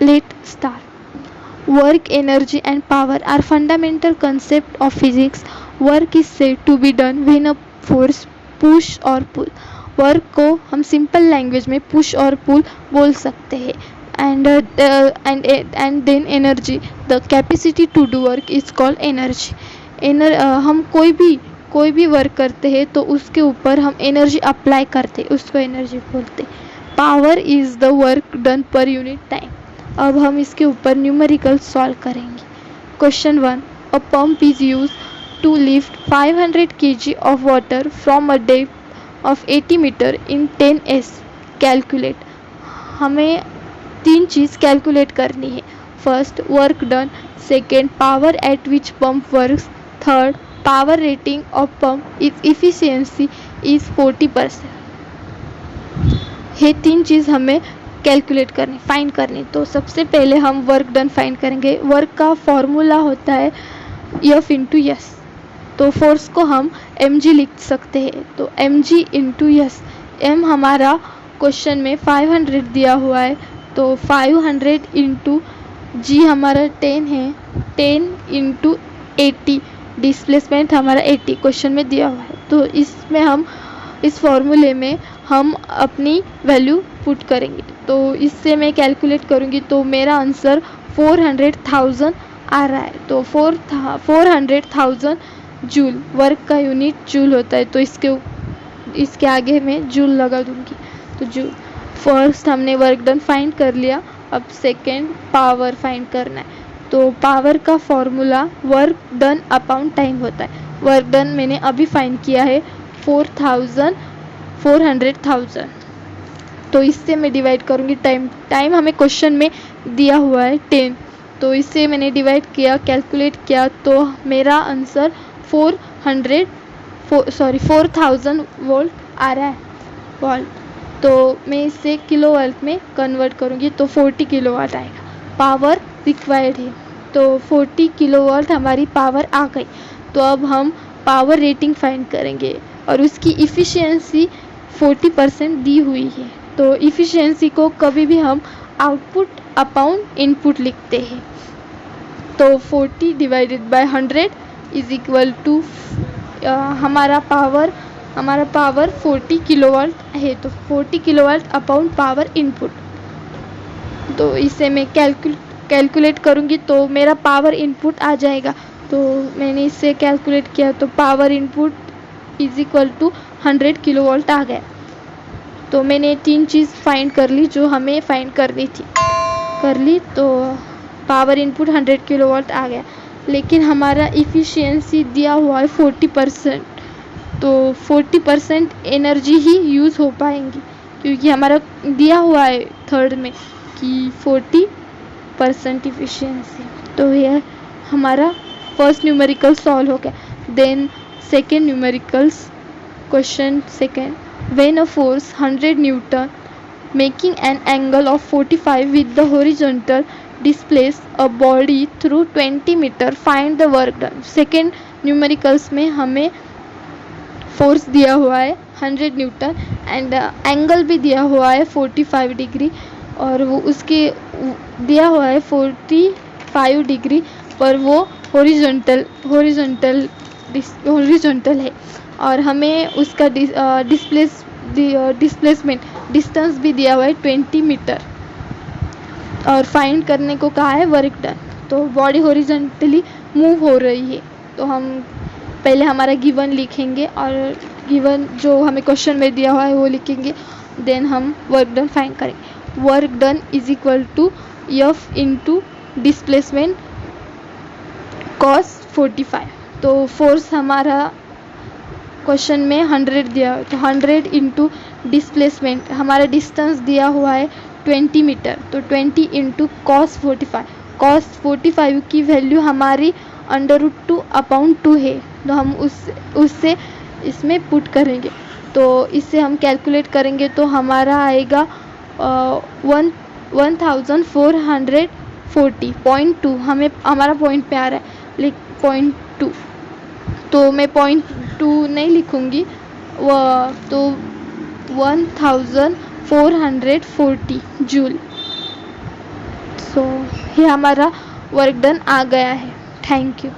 Let's start. Work, energy and power are fundamental concepts of physics. Work is said to be done when a force push or pull. Work को हम simple language में push और पुल बोल सकते हैं. And then energy, the capacity to do work is called energy. हम कोई भी वर्क करते हैं तो उसके ऊपर हम एनर्जी अप्लाई करते हैं, उसको एनर्जी बोलते हैं. Power is the work done per unit time. अब हम इसके ऊपर न्यूमेरिकल सॉल्व करेंगे. Question 1. A pump is use to lift 500 kg of water from a depth of 80 metre in 10 s. Calculate. हमें 3 चीज़ कैलकुलेट करनी है. First, work done. Second, power at which pump works. Third, power rating of pump is efficiency is 40%. ये 3 चीज़ हमें calculate करनी, find करनी. तो सबसे पहले हम वर्क डन फाइंड करेंगे. वर्क का फॉर्मूला होता है F इंटू एस. तो फोर्स को हम mg लिख सकते हैं. तो mg इंटू एस. m हमारा क्वेश्चन में 500 दिया हुआ है, तो 500 इंटू g हमारा 10 है. 10 इंटू 80, डिस्प्लेसमेंट हमारा 80 क्वेश्चन में दिया हुआ है. तो इसमें हम इस फॉर्मूले में हम अपनी वैल्यू पुट करेंगे. तो इससे मैं कैलकुलेट करूँगी तो मेरा आंसर 400,000 आ रहा है. तो 400,000 जूल. वर्क का यूनिट जूल होता है, तो इसके आगे मैं जूल लगा दूँगी. तो जूल. फर्स्ट हमने वर्क डन फाइंड कर लिया. अब सेकेंड, पावर फाइंड करना है. तो पावर का formula work done upon time होता है. वर्क डन मैंने अभी फाइंड किया है 400,000. तो इससे मैं डिवाइड करूँगी टाइम हमें क्वेश्चन में दिया हुआ है 10. तो इससे मैंने डिवाइड किया, कैलकुलेट किया, तो मेरा आंसर 4,000 वोल्ट आ रहा है. वोल्ट. तो मैं इसे किलो वोल्ट में कन्वर्ट करूँगी तो 40 किलोवाट आएगा. पावर रिक्वायर्ड है, तो 40 किलोवाट हमारी पावर आ गई. तो अब हम पावर रेटिंग फाइंड करेंगे और उसकी इफ़िशियंसी 40% दी हुई है. तो इफ़िशियंसी को कभी भी हम आउटपुट अपॉन इनपुट लिखते हैं. तो 40 divided by 100 is equal to हमारा पावर 40 किलोवाट है. तो 40 किलोवाट अपॉन पावर इनपुट. तो इसे मैं कैलकुलेट करूँगी तो मेरा पावर इनपुट आ जाएगा. तो मैंने इससे कैलकुलेट किया तो power input is equal to 100 kilowatt आ गया. तो मैंने 3 चीज़ फाइंड कर ली जो हमें फाइंड करनी थी, कर ली. तो पावर इनपुट 100 किलोवाट आ गया, लेकिन हमारा इफ़िशियंसी दिया हुआ है 40%. तो 40% एनर्जी ही यूज़ हो पाएंगी, क्योंकि हमारा दिया हुआ है थर्ड में कि 40% इफ़िशियंसी. तो यह हमारा फर्स्ट न्यूमेरिकल सॉल्व हो गया. Then second numericals. Question second. When a force 100 Newton making an angle of 45 with the horizontal displace a body through 20 meter, find the work done. Second numericals में हमें force दिया हुआ है 100 Newton and angle भी दिया हुआ है 45 degree, और वो उसके दिया हुआ है 45 डिग्री पर वो हॉरिजॉन्टल है. और हमें उसका डिस्प्लेसमेंट डिस्टेंस भी दिया हुआ है 20 मीटर, और फाइंड करने को कहा है वर्क डन. तो बॉडी हॉरिजॉन्टली मूव हो रही है. तो हम पहले हमारा गिवन लिखेंगे और गिवन जो हमें क्वेश्चन में दिया हुआ है वो लिखेंगे. देन हम वर्क डन फाइंड करेंगे. Work done is equal to F into displacement cos 45. तो फोर्स हमारा क्वेश्चन में 100 दिया है, तो 100 इंटू डिस्प्लेसमेंट हमारा डिस्टेंस दिया हुआ है 20 मीटर. तो 20 इंटू कॉस 45. कॉस 45 की वैल्यू हमारी √2 अपॉन 2 है. तो हम उससे इसमें पुट करेंगे. तो इससे हम कैलकुलेट करेंगे तो हमारा आएगा 1440.2. हमें हमारा पॉइंट पे आ रहा है, लेकिन 0.2. तो मैं 0.2 नहीं लिखूँगी, तो 1440 जूल. सो ये हमारा वर्क डन आ गया है। Thank you.